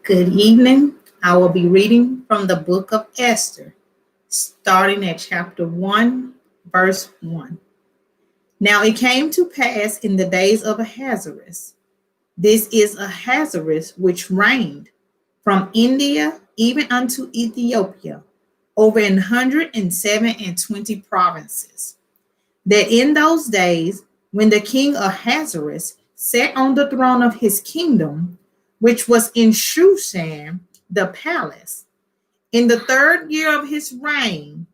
Good evening. I will be reading from the book of Esther, starting at chapter 1, verse 1. Now it came to pass in the days of Ahasuerus. This is Ahasuerus which reigned from India even unto Ethiopia, over 127 provinces. That in those days, when the king Ahasuerus sat on the throne of his kingdom, which was in Shushan, the palace, in the third year of his reign,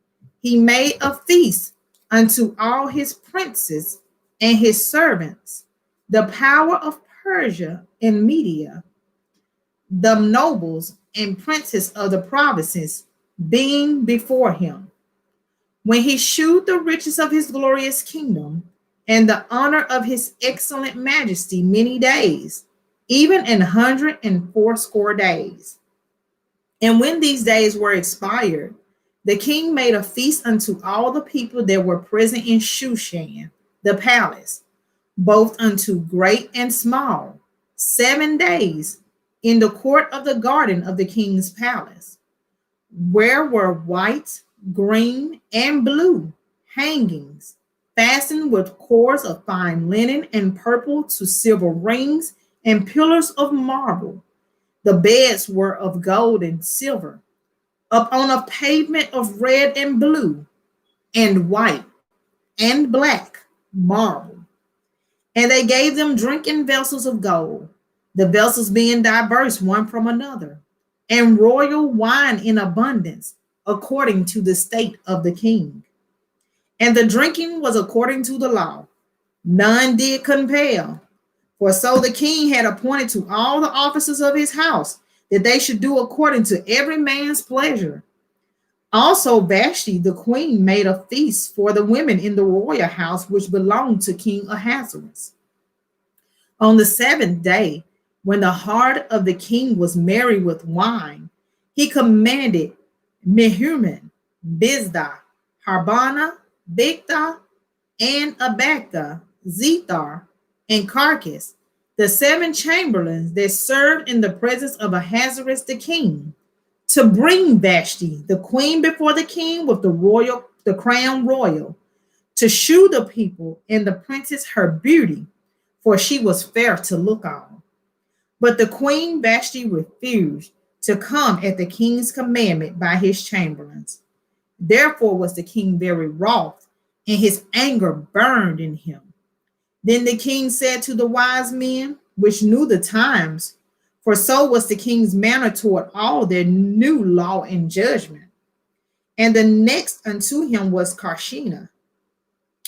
he made a feast unto all his princes and his servants, the power of Persia and Media, the nobles and princes of the provinces being before him. When he shewed the riches of his glorious kingdom and the honor of his excellent majesty many days, even 180 days. And when these days were expired, the king made a feast unto all the people that were present in Shushan, the palace, both unto great and small, 7 days, in the court of the garden of the king's palace, where were white, green, and blue hangings, fastened with cords of fine linen and purple to silver rings and pillars of marble. The beds were of gold and silver, upon a pavement of red and blue, and white, and black marble. And they gave them drinking vessels of gold, the vessels being diverse one from another, and royal wine in abundance, according to the state of the king. And the drinking was according to the law. None did compel. For so the king had appointed to all the officers of his house that they should do according to every man's pleasure. Also, Vashti the queen made a feast for the women in the royal house which belonged to King Ahasuerus. On the seventh day, when the heart of the king was merry with wine, he commanded Mehuman, Biztha, Harbana, Bigtha, and Abagtha, Zethar, and Carcass, the 7 chamberlains that served in the presence of Ahasuerus the king, to bring Vashti the queen before the king with the crown royal, to shew the people and the princess her beauty, for she was fair to look on. But the queen Vashti refused to come at the king's commandment by his chamberlains. Therefore was the king very wroth, and his anger burned in him. Then the king said to the wise men, which knew the times, for so was the king's manner toward all that knew law and judgment. And the next unto him was Karshena,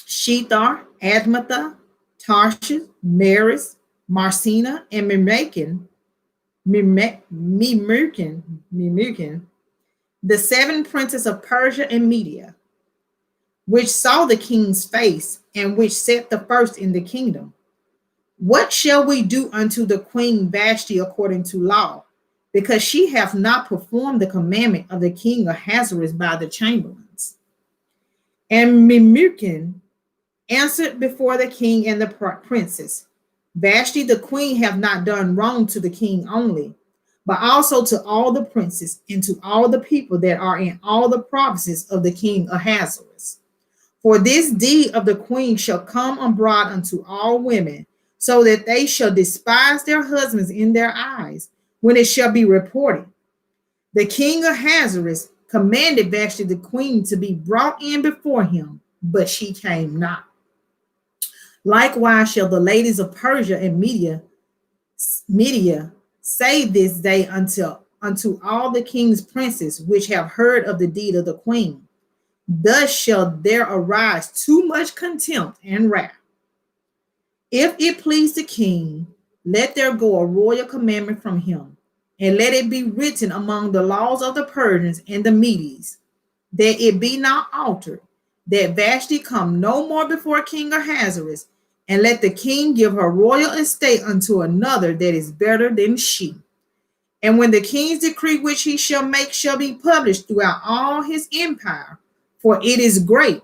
Shethar, Admatha, Tarshish, Meres, Marcina, and Mimirkin, the 7 princes of Persia and Media, which saw the king's face, and which sat the first in the kingdom. What shall we do unto the queen Vashti according to law? Because she hath not performed the commandment of the king Ahasuerus by the chamberlains. And Mimirkin answered before the king and the princes, Vashti the queen hath not done wrong to the king only, but also to all the princes and to all the people that are in all the provinces of the king Ahasuerus. For this deed of the queen shall come abroad unto all women, so that they shall despise their husbands in their eyes, when it shall be reported. The king Ahasuerus commanded Vashti the queen to be brought in before him, but she came not. Likewise shall the ladies of Persia and Media say this day unto all the king's princes which have heard of the deed of the queen. Thus shall there arise too much contempt and wrath. If it please the king, let there go a royal commandment from him, and let it be written among the laws of the Persians and the Medes, that it be not altered, that Vashti come no more before King Ahasuerus, and let the king give her royal estate unto another that is better than she. And when the king's decree which he shall make shall be published throughout all his empire, for it is great,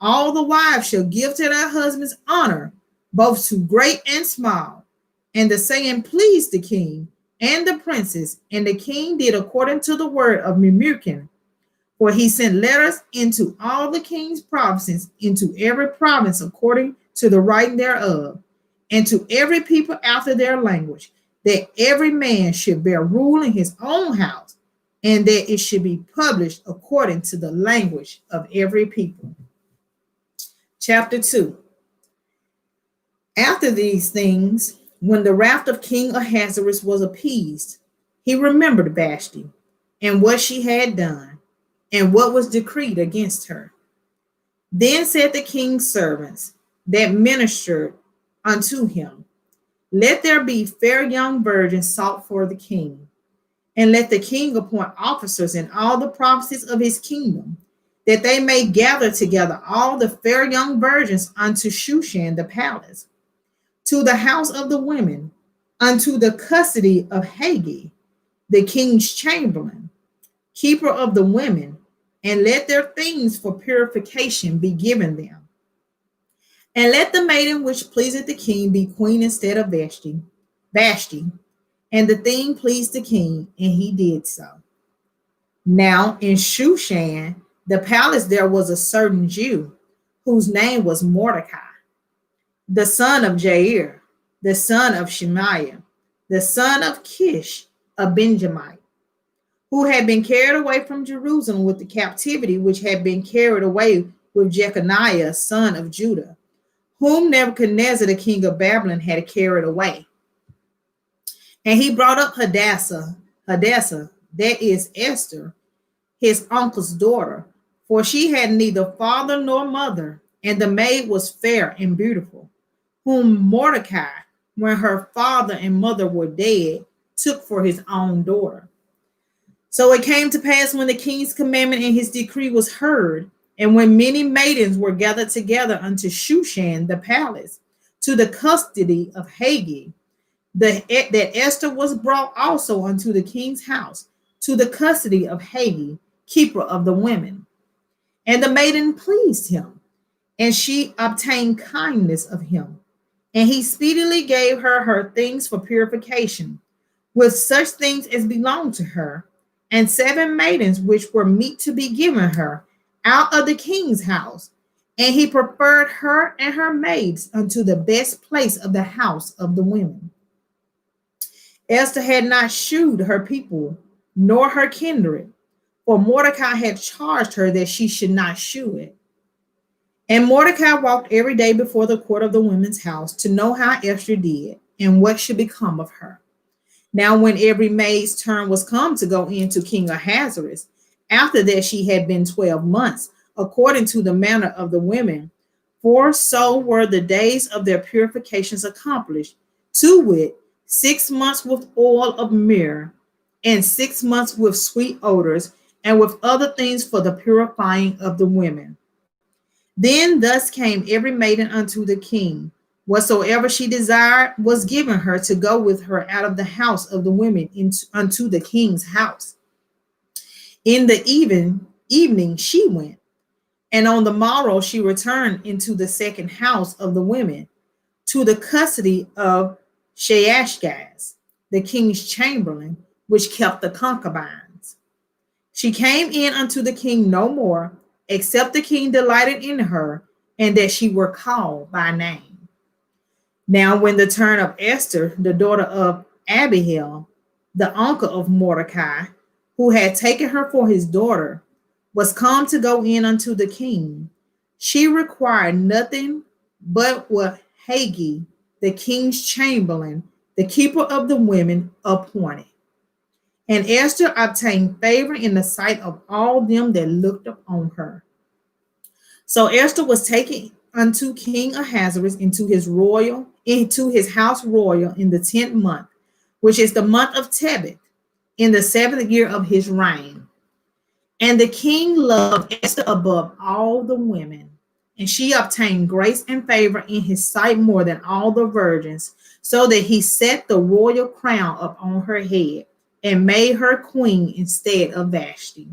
all the wives shall give to their husbands honor, both to great and small. And the saying pleased the king, and the princes. And the king did according to the word of Memucan, for he sent letters into all the king's provinces, into every province according to the writing thereof, and to every people after their language, that every man should bear rule in his own house, and that it should be published according to the language of every people. Chapter 2. After these things, when the wrath of King Ahasuerus was appeased, he remembered Vashti and what she had done, and what was decreed against her. Then said the king's servants that ministered unto him, let there be fair young virgins sought for the king, and let the king appoint officers in all the provinces of his kingdom, that they may gather together all the fair young virgins unto Shushan the palace, to the house of the women, unto the custody of Haggai, the king's chamberlain, keeper of the women, and let their things for purification be given them. And let the maiden which pleaseth the king be queen instead of Vashti. And the thing pleased the king, and he did so. Now in Shushan, the palace, there was a certain Jew, whose name was Mordecai, the son of Jair, the son of Shemaiah, the son of Kish, a Benjamite, who had been carried away from Jerusalem with the captivity which had been carried away with Jeconiah, son of Judah, whom Nebuchadnezzar, the king of Babylon, had carried away. And he brought up Hadassah, that is Esther, his uncle's daughter, for she had neither father nor mother, and the maid was fair and beautiful, whom Mordecai, when her father and mother were dead, took for his own daughter. So it came to pass, when the king's commandment and his decree was heard, and when many maidens were gathered together unto Shushan the palace, to the custody of Haggai, that Esther was brought also unto the king's house, to the custody of Haggai, keeper of the women. And the maiden pleased him, and she obtained kindness of him. And he speedily gave her things for purification, with such things as belonged to her, and 7 maidens which were meet to be given her out of the king's house. And he preferred her and her maids unto the best place of the house of the women. Esther had not shewed her people, nor her kindred, for Mordecai had charged her that she should not shew it. And Mordecai walked every day before the court of the women's house, to know how Esther did, and what should become of her. Now when every maid's turn was come to go in to King Ahasuerus, after that she had been 12 months, according to the manner of the women, for so were the days of their purifications accomplished, to wit, 6 months with oil of myrrh, and 6 months with sweet odors, and with other things for the purifying of the women. Then thus came every maiden unto the king. Whatsoever she desired was given her to go with her out of the house of the women unto the king's house. In the evening she went, and on the morrow she returned into the second house of the women, to the custody of Shaashgaz, the king's chamberlain, which kept the concubines. She came in unto the king no more, except the king delighted in her, and that she were called by name. Now when the turn of Esther, the daughter of Abihail, the uncle of Mordecai, who had taken her for his daughter, was come to go in unto the king, she required nothing but what Haggai, the king's chamberlain, the keeper of the women, appointed. And Esther obtained favor in the sight of all them that looked upon her. So Esther was taken unto King Ahasuerus into his house royal in the 10th month, which is the month of Tebeth, in the 7th year of his reign. And the king loved Esther above all the women, and she obtained grace and favor in his sight more than all the virgins, so that he set the royal crown upon her head, and made her queen instead of Vashti.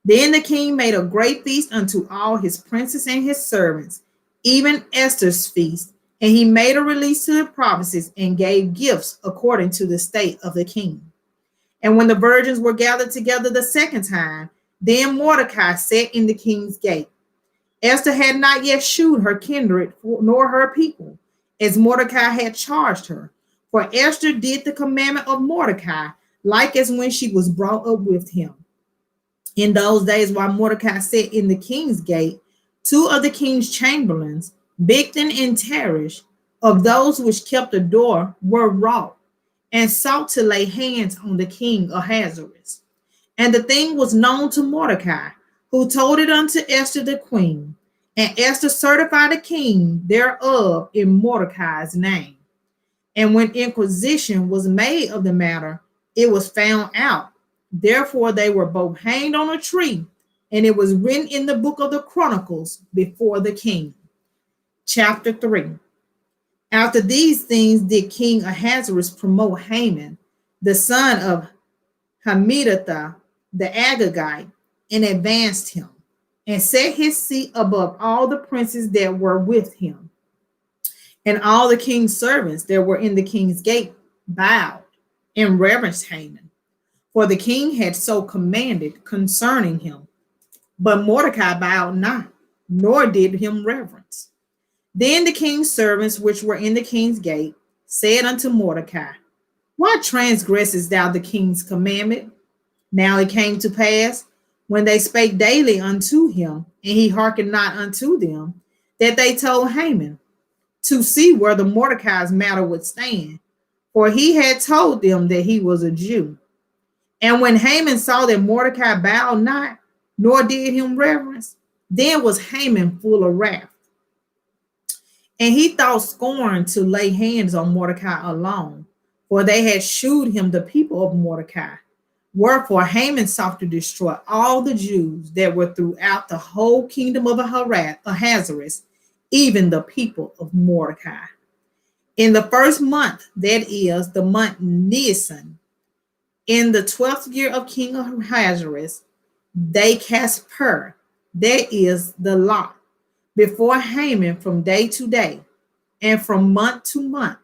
Then the king made a great feast unto all his princes and his servants, even Esther's feast, And he made a release to the provinces and gave gifts according to the state of the king. And when the virgins were gathered together the second time, then Mordecai sat in the king's gate. Esther had not yet shewed her kindred nor her people, as Mordecai had charged her. For Esther did the commandment of Mordecai, like as when she was brought up with him. In those days, while Mordecai sat in the king's gate, two of the king's chamberlains, Bigthan and Teresh, of those which kept the door, were wrought, and sought to lay hands on the king Ahasuerus. And the thing was known to Mordecai, who told it unto Esther the queen. And Esther certified the king thereof in Mordecai's name. And when inquisition was made of the matter, it was found out. Therefore they were both hanged on a tree, and it was written in the book of the Chronicles before the king. Chapter 3. After these things did King Ahasuerus promote Haman, the son of Hammedatha, the Agagite, and advanced him, and set his seat above all the princes that were with him. And all the king's servants that were in the king's gate bowed and reverenced Haman, for the king had so commanded concerning him. But Mordecai bowed not, nor did him reverence. Then the king's servants which were in the king's gate said unto Mordecai, Why transgressest thou the king's commandment? Now it came to pass, when they spake daily unto him, and he hearkened not unto them, that they told Haman, to see whether Mordecai's matter would stand, for he had told them that he was a Jew. And when Haman saw that Mordecai bowed not, nor did him reverence, then was Haman full of wrath. And he thought scorn to lay hands on Mordecai alone, for they had shewed him the people of Mordecai. Wherefore Haman sought to destroy all the Jews that were throughout the whole kingdom of Ahasuerus, even the people of Mordecai. In the first month, that is the month Nisan, in the 12th year of King Ahasuerus, they cast pur, that is the lot, before Haman from day to day, and from month to month,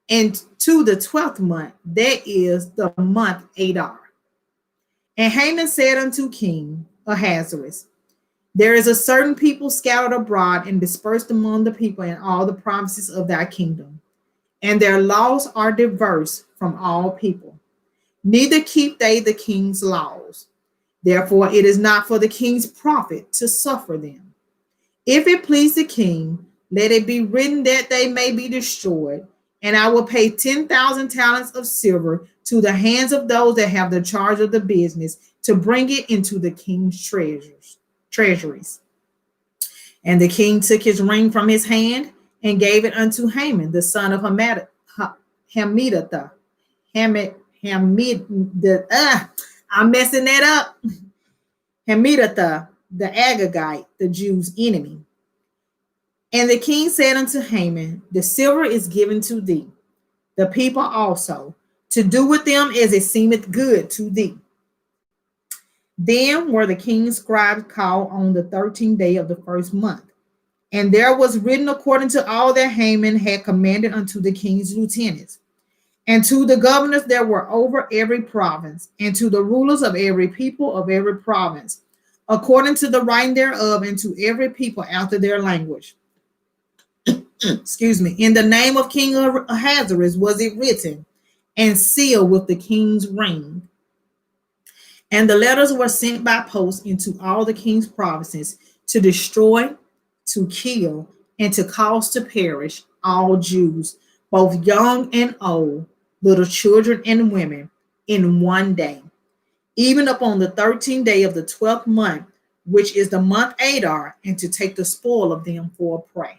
and to the 12th month, that is the month Adar. And Haman said unto King Ahasuerus, There is a certain people scattered abroad and dispersed among the people in all the provinces of thy kingdom, and their laws are diverse from all people. Neither keep they the king's laws. Therefore it is not for the king's profit to suffer them. If it please the king, let it be written that they may be destroyed, and I will pay 10,000 talents of silver to the hands of those that have the charge of the business to bring it into the king's treasuries. And the king took his ring from his hand and gave it unto Haman, the son of Hammedatha. I'm messing that up. Hammedatha, the Agagite, the Jews' enemy. And the king said unto Haman, The silver is given to thee, the people also, to do with them as it seemeth good to thee. Then were the king's scribes called on the 13th day of the first month, and there was written according to all that Haman had commanded unto the king's lieutenants, and to the governors that were over every province, and to the rulers of every people of every province, according to the writing thereof, and to every people after their language. Excuse me. In the name of King Ahasuerus was it written, and sealed with the king's ring. And the letters were sent by post into all the king's provinces to destroy, to kill, and to cause to perish all Jews, both young and old, little children and women, in one day, even upon the 13th day of the 12th month, which is the month Adar, and to take the spoil of them for a prey.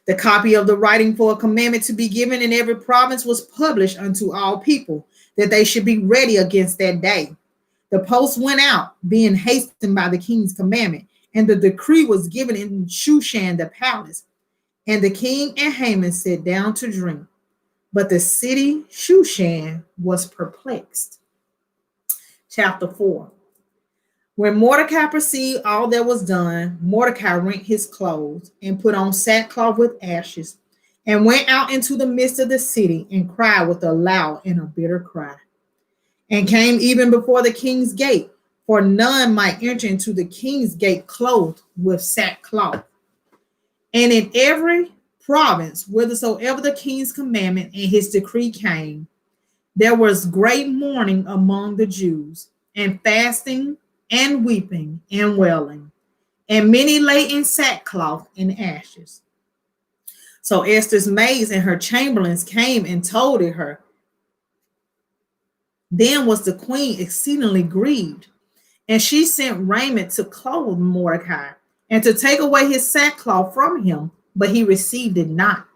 The copy of the writing for a commandment to be given in every province was published unto all people, that they should be ready against that day. The post went out, being hastened by the king's commandment, and the decree was given in Shushan the palace. And the king and Haman sat down to drink, but the city Shushan was perplexed. Chapter 4. When Mordecai perceived all that was done, Mordecai rent his clothes and put on sackcloth with ashes and went out into the midst of the city and cried with a loud and a bitter cry, and came even before the king's gate, for none might enter into the king's gate clothed with sackcloth. And in every province, whithersoever the king's commandment and his decree came, there was great mourning among the Jews, and fasting, and weeping, and wailing, and many lay in sackcloth and ashes. So Esther's maids and her chamberlains came and told it her. Then was the queen exceedingly grieved, and she sent raiment to clothe Mordecai, and to take away his sackcloth from him, but he received it not.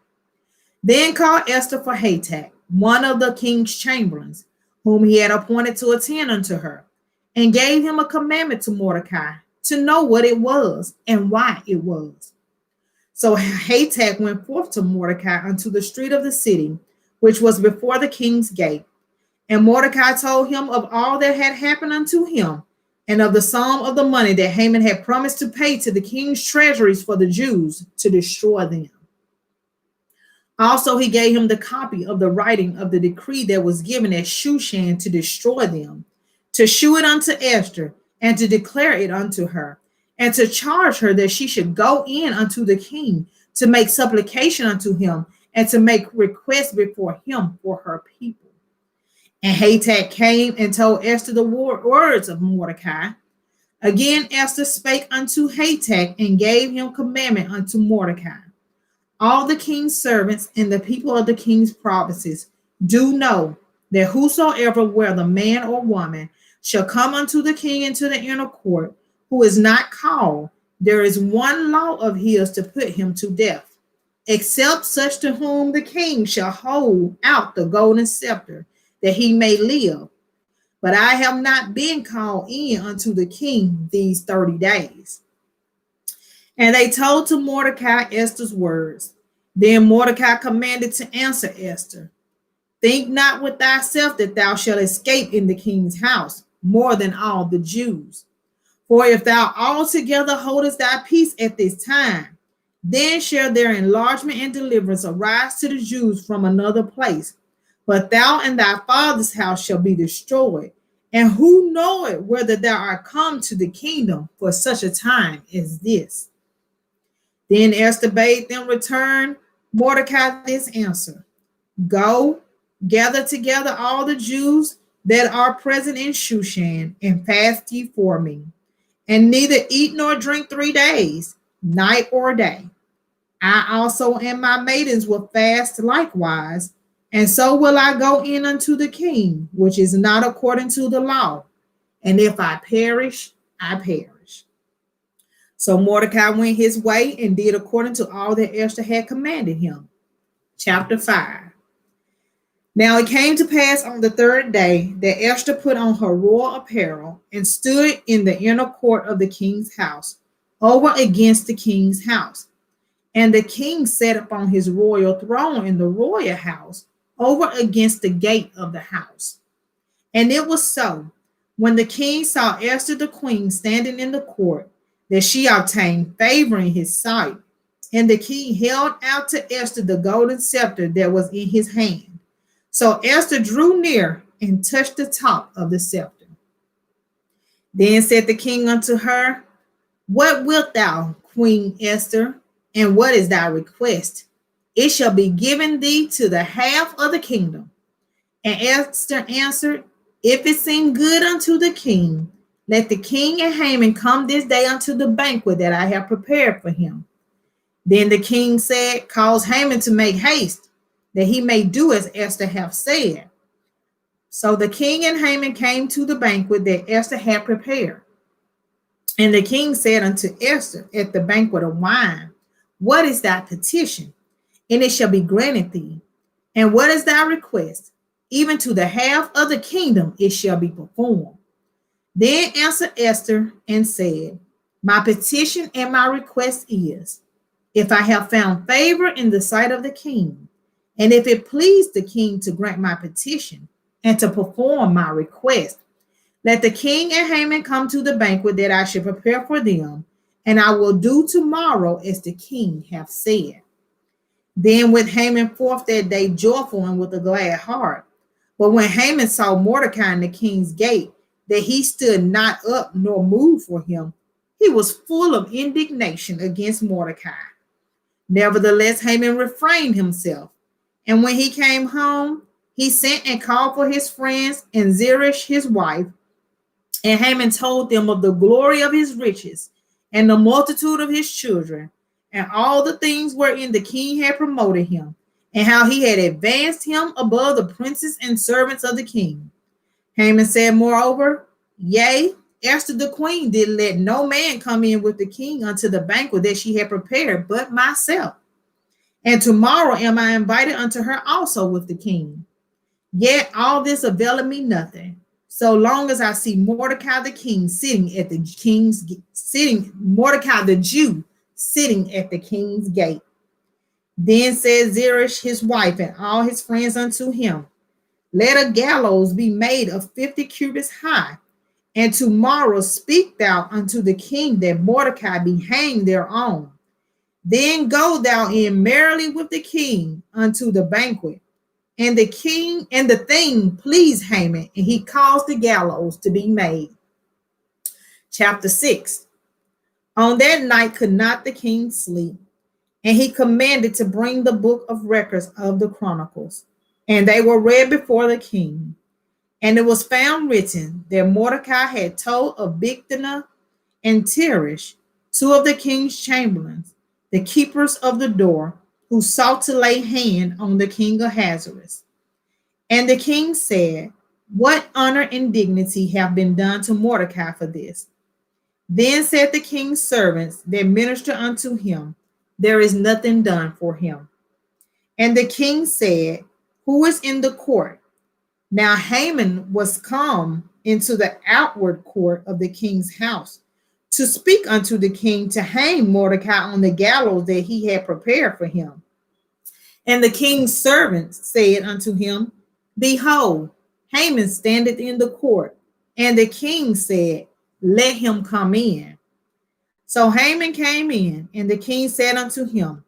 Then called Esther for Hatak, one of the king's chamberlains, whom he had appointed to attend unto her, and gave him a commandment to Mordecai to know what it was and why it was. So Hatak went forth to Mordecai unto the street of the city, which was before the king's gate. And Mordecai told him of all that had happened unto him, and of the sum of the money that Haman had promised to pay to the king's treasuries for the Jews to destroy them. Also, he gave him the copy of the writing of the decree that was given at Shushan to destroy them, to shew it unto Esther, and to declare it unto her, and to charge her that she should go in unto the king to make supplication unto him, and to make request before him for her people. And Hatak came and told Esther the words of Mordecai. Again Esther spake unto Hatak, and gave him commandment unto Mordecai. All the king's servants and the people of the king's provinces do know that whosoever, whether man or woman, shall come unto the king into the inner court, who is not called, there is one law of his to put him to death, except such to whom the king shall hold out the golden scepter, that he may live. But I have not been called in unto the king these 30 days. And they told to Mordecai Esther's words. Then Mordecai commanded to answer Esther, think not with thyself that thou shalt escape in the king's house more than all the Jews. For if thou altogether holdest thy peace at this time, then shall their enlargement and deliverance arise to the Jews from another place. But thou and thy father's house shall be destroyed. And who knoweth whether thou art come to the kingdom for such a time as this? Then Esther bade them return Mordecai this answer. Go, gather together all the Jews that are present in Shushan, and fast ye for me, and neither eat nor drink 3 days, night or day. I also and my maidens will fast likewise, and so will I go in unto the king, which is not according to the law. And if I perish, I perish. So Mordecai went his way and did according to all that Esther had commanded him. Chapter 5. Now it came to pass on the 3rd day that Esther put on her royal apparel and stood in the inner court of the king's house, over against the king's house. And the king sat upon his royal throne in the royal house, over against the gate of the house. And it was so, when the king saw Esther the queen standing in the court, that she obtained favor in his sight. And the king held out to Esther the golden scepter that was in his hand. So Esther drew near and touched the top of the scepter. Then said the king unto her, what wilt thou, Queen Esther, and what is thy request? It shall be given thee to the half of the kingdom. And Esther answered, if it seem good unto the king, let the king and Haman come this day unto the banquet that I have prepared for him. Then the king said, cause Haman to make haste, that he may do as Esther hath said. So the king and Haman came to the banquet that Esther had prepared. And the king said unto Esther at the banquet of wine, what is thy petition? And it shall be granted thee. And what is thy request? Even to the half of the kingdom it shall be performed. Then answered Esther and said, my petition and my request is, if I have found favor in the sight of the king, and if it please the king to grant my petition and to perform my request, Let the king and Haman come to the banquet that I should prepare for them, and I will do tomorrow as the king hath said. Then went Haman forth that day joyful and with a glad heart. But when Haman saw Mordecai in the king's gate, that he stood not up nor moved for him, he was full of indignation against Mordecai. Nevertheless, Haman refrained himself. And when he came home, he sent and called for his friends and Zeresh his wife. And Haman told them of the glory of his riches and the multitude of his children and all the things wherein the king had promoted him, and how he had advanced him above the princes and servants of the king. Haman said, moreover, yea, Esther the queen did let no man come in with the king unto the banquet that she had prepared, but myself. And tomorrow am I invited unto her also with the king. Yet all this availeth me nothing, so long as I see Mordecai the king sitting at the king's Mordecai the Jew sitting at the king's gate. Then said Zeresh his wife and all his friends unto him, let a gallows be made of 50 cubits high, and tomorrow speak thou unto the king that Mordecai be hanged thereon. Then go thou in merrily with the king unto the banquet. And the king and the thing pleased Haman, and he caused the gallows to be made. Chapter 6. On that night could not the king sleep, and he commanded to bring the book of records of the chronicles, and they were read before the king. And it was found written that Mordecai had told of Bigthana and Teresh, two of the king's chamberlains, the keepers of the door, who sought to lay hand on the king of Ahasuerus. And the king said, what honor and dignity have been done to Mordecai for this? Then said the king's servants that minister unto him, there is nothing done for him. And the king said, who is in the court? Now Haman was come into the outward court of the king's house to speak unto the king to hang Mordecai on the gallows that he had prepared for him. And the king's servants said unto him, behold, Haman standeth in the court. And the king said, let him come in. So Haman came in, and the king said unto him,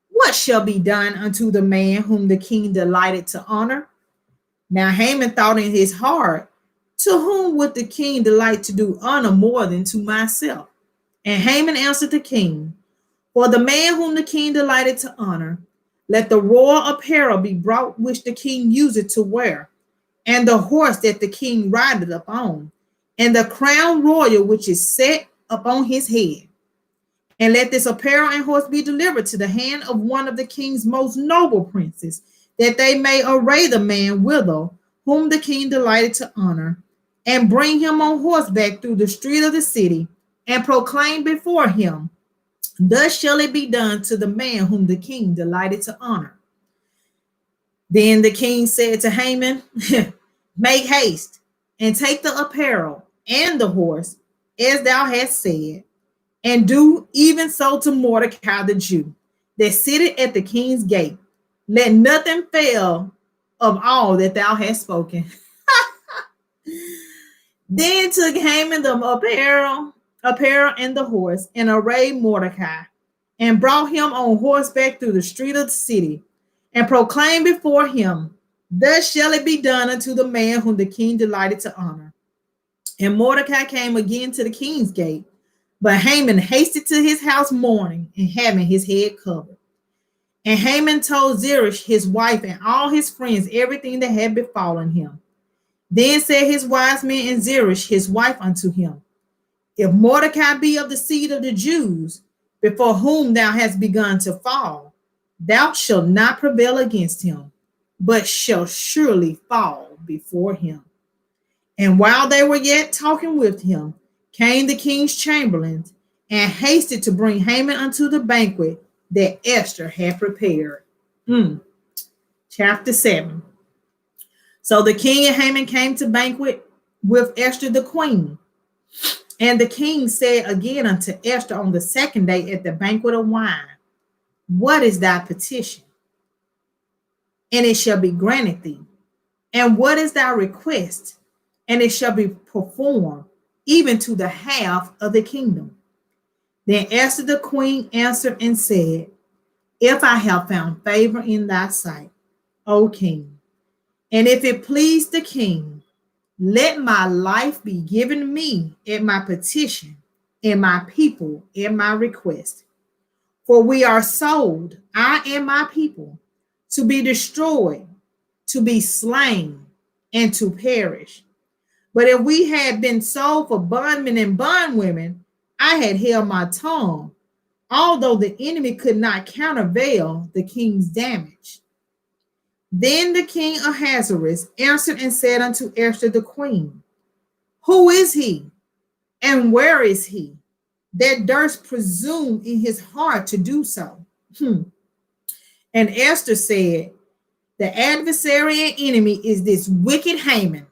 what shall be done unto the man whom the king delighted to honor? Now Haman thought in his heart, to whom would the king delight to do honor more than to myself? And Haman answered the king, for the man whom the king delighted to honor, let the royal apparel be brought which the king useth to wear, and the horse that the king rideth upon, and the crown royal which is set upon his head. And let this apparel and horse be delivered to the hand of one of the king's most noble princes, that they may array the man withal, whom the king delighted to honor, and bring him on horseback through the street of the city, and proclaim before him, thus shall it be done to the man whom the king delighted to honor. Then the king said to Haman, make haste, and take the apparel and the horse, as thou hast said, and do even so to Mordecai the Jew, that sitteth at the king's gate. Let nothing fail of all that thou hast spoken. Then took Haman the apparel and the horse, and arrayed Mordecai, and brought him on horseback through the street of the city, and proclaimed before him, thus shall it be done unto the man whom the king delighted to honor. And Mordecai came again to the king's gate, but Haman hasted to his house mourning and having his head covered. And Haman told Zeresh his wife and all his friends everything that had befallen him. Then said his wise men and Zeresh his wife unto him, if Mordecai be of the seed of the Jews, before whom thou hast begun to fall, thou shalt not prevail against him, but shalt surely fall before him. And while they were yet talking with him, came the king's chamberlains, and hasted to bring Haman unto the banquet that Esther had prepared. Chapter 7. So the king and Haman came to banquet with Esther the queen. And the king said again unto Esther on the second day at the banquet of wine, what is thy petition? And it shall be granted thee. And what is thy request? and it shall be performed even to the half of the kingdom. Then Esther the queen answered and said, if I have found favor in thy sight, O king, and if it please the king, let my life be given me at my petition, and my people at my request. For we are sold, I and my people, to be destroyed, to be slain, and to perish. But if we had been sold for bondmen and bondwomen, I had held my tongue, although the enemy could not countervail the king's damage. Then the king Ahasuerus answered and said unto Esther the queen, who is he, and where is he, that durst presume in his heart to do so? And Esther said, the adversary and enemy is this wicked Haman.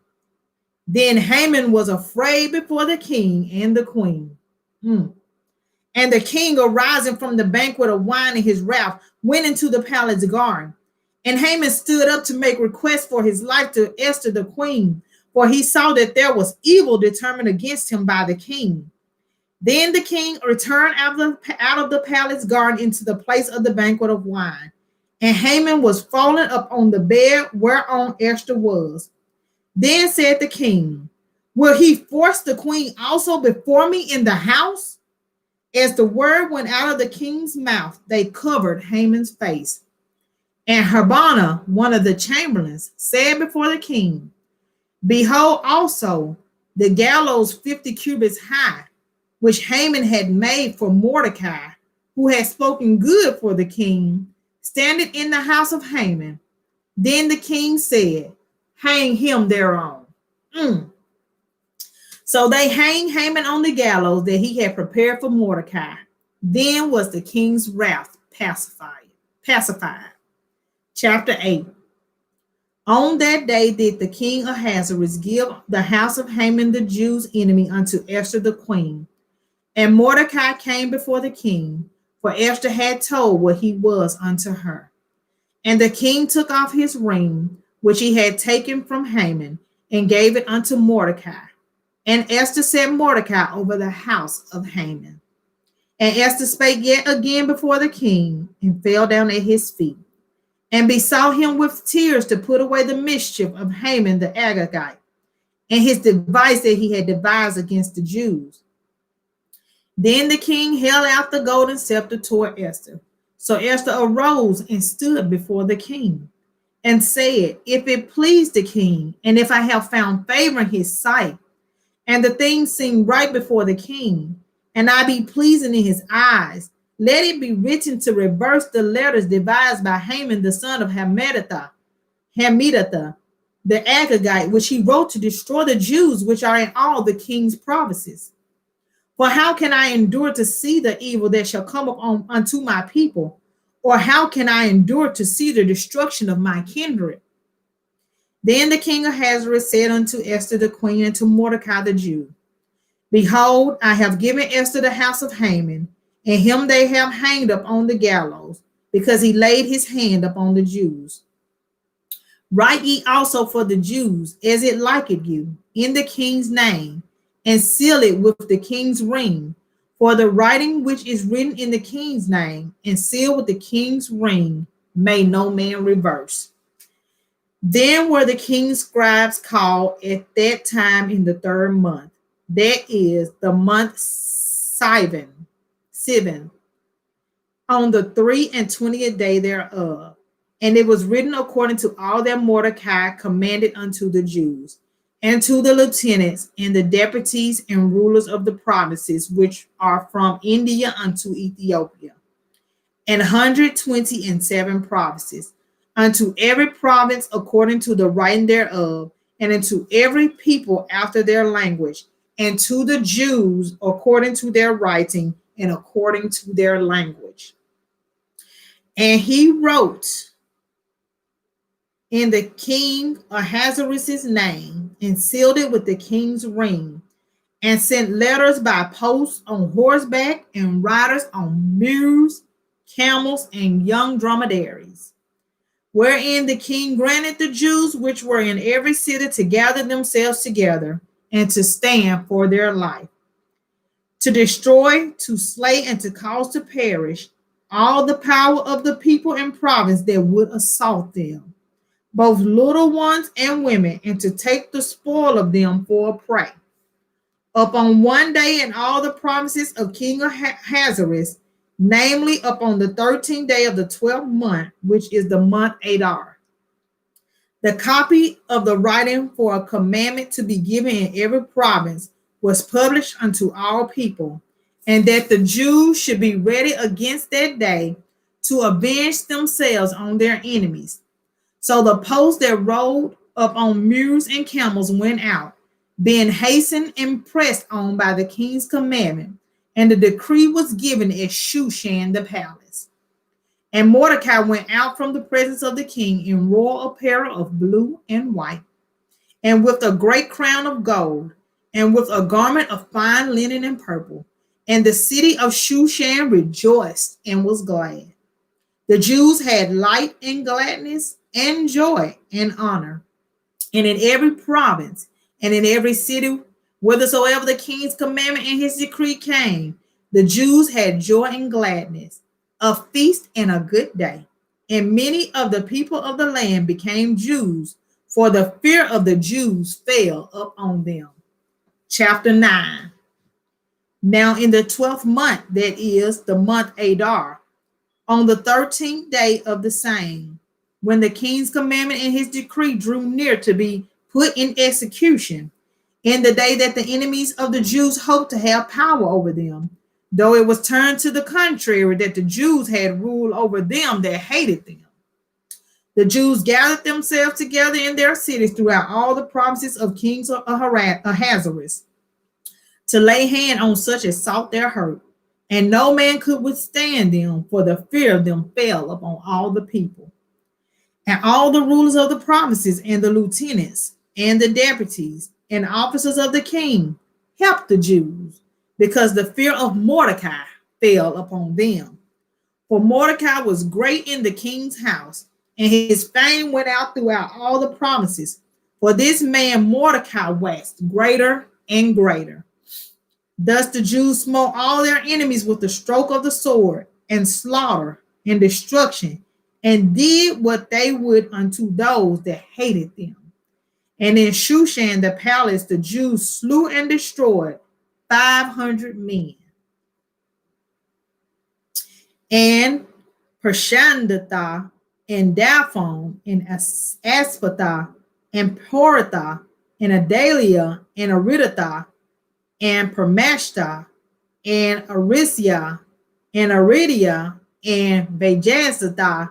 Then Haman was afraid before the king and the queen. And the king, arising from the banquet of wine in his wrath, went into the palace garden. And Haman stood up to make request for his life to Esther the queen, for he saw that there was evil determined against him by the king. Then the king returned out of the palace garden into the place of the banquet of wine. And Haman was fallen up on the bed whereon Esther was. Then said the king, will he force the queen also before me in the house? As the word went out of the king's mouth, they covered Haman's face. And Harbona, one of the chamberlains, said before the king, behold also the gallows 50 cubits high, which Haman had made for Mordecai, who had spoken good for the king, standing in the house of Haman. Then the king said, hang him thereon. So they hanged Haman on the gallows that he had prepared for Mordecai. Then was the king's wrath pacified. Chapter 8. On that day did the king Ahasuerus give the house of Haman the Jews' enemy unto Esther the queen. And Mordecai came before the king, for Esther had told what he was unto her. And the king took off his ring, which he had taken from Haman, and gave it unto Mordecai. And Esther set Mordecai over the house of Haman. And Esther spake yet again before the king, and fell down at his feet, and besought him with tears to put away the mischief of Haman the Agagite, and his device that he had devised against the Jews. Then the king held out the golden scepter toward Esther. So Esther arose and stood before the king, and said, if it please the king, and if I have found favor in his sight, and the thing seem right before the king, and I be pleasing in his eyes, let it be written to reverse the letters devised by Haman the son of Hammedatha, the Agagite, which he wrote to destroy the Jews which are in all the king's provinces. For how can I endure to see the evil that shall come upon unto my people? Or how can I endure to see the destruction of my kindred? Then the king Ahasuerus said unto Esther the queen and to Mordecai the Jew, behold, I have given Esther the house of Haman, and him they have hanged up on the gallows, because he laid his hand upon the Jews. Write ye also for the Jews, as it liketh you, in the king's name, and seal it with the king's ring. For the writing which is written in the king's name, and sealed with the king's ring, may no man reverse. Then were the king's scribes called at that time in the 3rd month, that is the month Sivan, on the 23rd day thereof. And it was written according to all that Mordecai commanded unto the Jews, and to the lieutenants and the deputies and rulers of the provinces which are from India unto Ethiopia, and 127 provinces, unto every province according to the writing thereof, and unto every people after their language, and to the Jews according to their writing and according to their language. And he wrote in the king Ahasuerus' name, and sealed it with the king's ring, and sent letters by post on horseback, and riders on mules, camels, and young dromedaries. wherein the king granted the Jews which were in every city to gather themselves together and to stand for their life, to destroy, to slay, and to cause to perish all the power of the people and province that would assault them, both little ones and women, and to take the spoil of them for a prey. Upon one day in all the provinces of King Ahasuerus, namely upon the 13th day of the 12th month, which is the month Adar. The copy of the writing for a commandment to be given in every province was published unto all people, and that the Jews should be ready against that day to avenge themselves on their enemies. So the posts that rode up on mules and camels went out, being hastened and pressed on by the king's commandment, and the decree was given at Shushan the palace. And Mordecai went out from the presence of the king in royal apparel of blue and white, and with a great crown of gold, and with a garment of fine linen and purple. And the city of Shushan rejoiced and was glad. The Jews had light and gladness and joy and honor. And in every province and in every city, whithersoever the king's commandment and his decree came, the Jews had joy and gladness, a feast and a good day. And many of the people of the land became Jews, for the fear of the Jews fell upon them. Chapter 9. Now in the 12th month, that is the month Adar, on the 13th day of the same, when the king's commandment and his decree drew near to be put in execution, in the day that the enemies of the Jews hoped to have power over them, though it was turned to the contrary, that the Jews had rule over them that hated them. The Jews gathered themselves together in their cities throughout all the provinces of kings of Ahasuerus to lay hand on such as sought their hurt, and no man could withstand them, for the fear of them fell upon all the people. And all the rulers of the provinces and the lieutenants and the deputies and officers of the king helped the Jews, because the fear of Mordecai fell upon them. For Mordecai was great in the king's house, and his fame went out throughout all the provinces. For this man Mordecai waxed greater and greater. Thus the Jews smote all their enemies with the stroke of the sword, and slaughter and destruction, and did what they would unto those that hated them. And in Shushan the palace the Jews slew and destroyed 500 men. And Pershandatha and Daphon and Aspatha and Poratha and Adalia and Aridatha and Permashta and Arisia and Aridia and Vajazatha,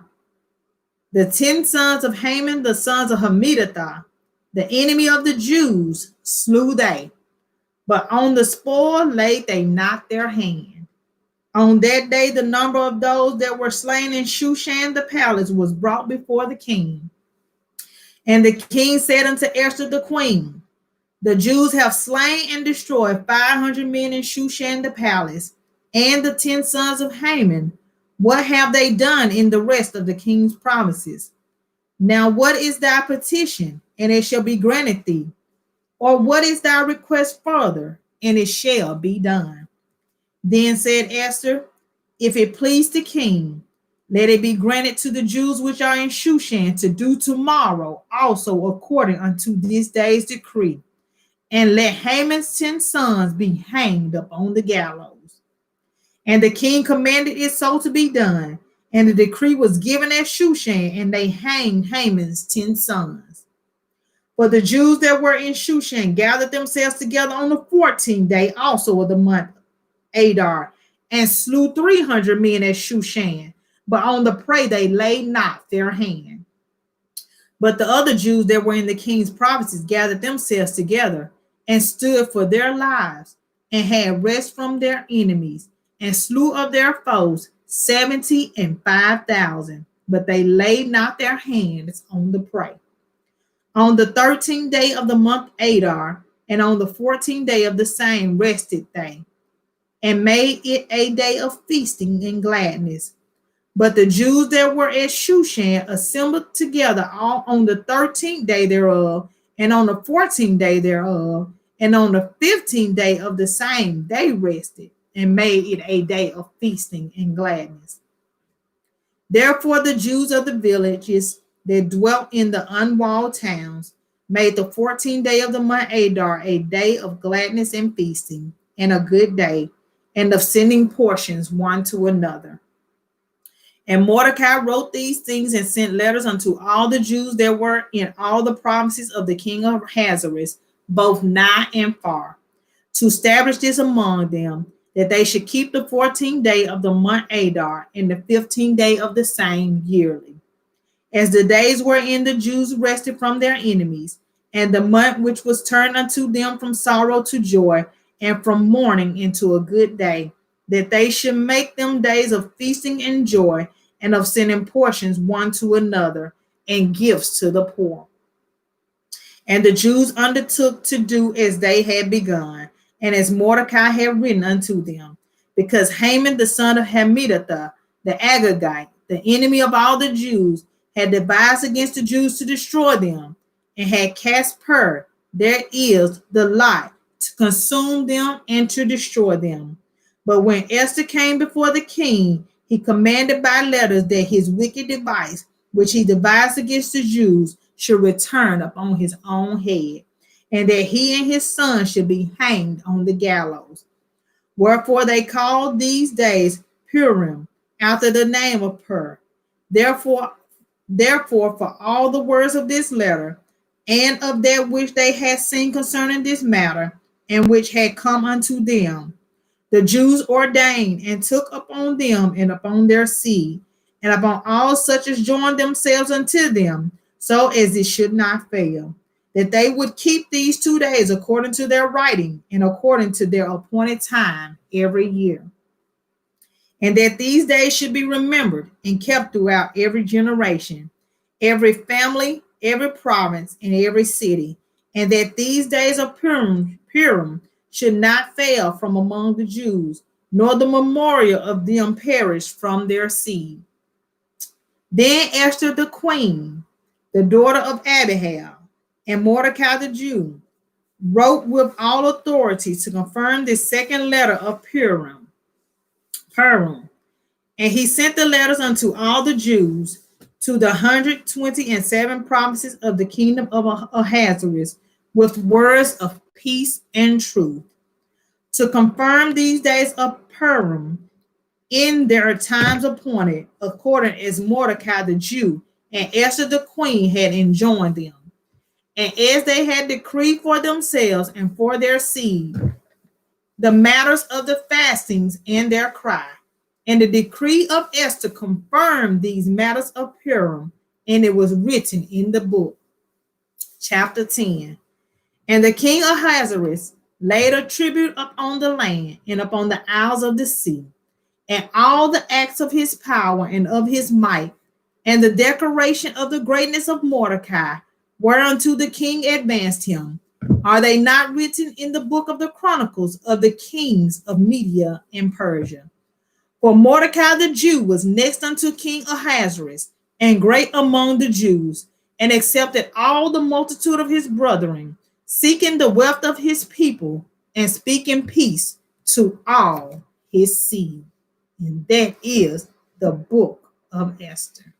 the 10 sons of Haman, the sons of Hammedatha, the enemy of the Jews, slew they. But on the spoil laid they not their hand. On that day, the number of those that were slain in Shushan the palace was brought before the king. And the king said unto Esther the queen, the Jews have slain and destroyed 500 men in Shushan the palace, and the 10 sons of Haman. What have they done in the rest of the king's promises? Now what is thy petition, and it shall be granted thee? Or what is thy request further, and it shall be done? Then said Esther, if it please the king, let it be granted to the Jews which are in Shushan to do tomorrow also according unto this day's decree, and let Haman's 10 sons be hanged upon the gallows. And the king commanded it so to be done, and the decree was given at Shushan, and they hanged Haman's 10 sons. But the Jews that were in Shushan gathered themselves together on the 14th day also of the month Adar, and slew 300 men at Shushan, but on the prey they laid not their hand. But the other Jews that were in the king's provinces gathered themselves together, and stood for their lives, and had rest from their enemies, and slew of their foes 75,000, but they laid not their hands on the prey. On the 13th day of the month Adar, and on the 14th day of the same rested they, and made it a day of feasting and gladness. But the Jews that were at Shushan assembled together all on the 13th day thereof, and on the 14th day thereof, and on the 15th day of the same, they rested and made it a day of feasting and gladness. Therefore, the Jews of the villages that dwelt in the unwalled towns made the 14th day of the month Adar a day of gladness and feasting, and a good day, and of sending portions one to another. And Mordecai wrote these things and sent letters unto all the Jews that were in all the provinces of the king of Ahasuerus, both nigh and far, to establish this among them, that they should keep the 14th day of the month Adar and the 15th day of the same yearly, as the days wherein the Jews rested from their enemies, and the month which was turned unto them from sorrow to joy, and from mourning into a good day, that they should make them days of feasting and joy, and of sending portions one to another, and gifts to the poor. And the Jews undertook to do as they had begun, and as Mordecai had written unto them, because Haman the son of Hammedatha, the Agagite, the enemy of all the Jews, had devised against the Jews to destroy them, and had cast Pur, there is the lot, to consume them and to destroy them. But when Esther came before the king, he commanded by letters that his wicked device, which he devised against the Jews, should return upon his own head, and that he and his son should be hanged on the gallows. Wherefore they called these days Purim, after the name of Pur. Therefore, for all the words of this letter, and of that which they had seen concerning this matter, and which had come unto them, the Jews ordained and took upon them and upon their seed, and upon all such as joined themselves unto them, so as it should not fail, that they would keep these 2 days according to their writing and according to their appointed time every year, and that these days should be remembered and kept throughout every generation, every family, every province, and every city, and that these days of Purim should not fail from among the Jews, nor the memorial of them perish from their seed. Then Esther the queen, the daughter of Abihail, and Mordecai the Jew, wrote with all authority to confirm this second letter of Purim. And he sent the letters unto all the Jews to the 127 provinces of the kingdom of Ahasuerus with words of peace and truth, to confirm these days of Purim in their times appointed, according as Mordecai the Jew and Esther the queen had enjoined them, and as they had decreed for themselves and for their seed, the matters of the fastings and their cry. And the decree of Esther confirmed these matters of Purim, and it was written in the book. Chapter 10. And the king of Ahasuerus laid a tribute upon the land and upon the isles of the sea, and all the acts of his power and of his might, and the declaration of the greatness of Mordecai, whereunto the king advanced him. Are they not written in the book of the chronicles of the kings of Media and Persia? For Mordecai the Jew was next unto King Ahasuerus, and great among the Jews, and accepted all the multitude of his brethren, seeking the wealth of his people, and speaking peace to all his seed. And that is the book of Esther.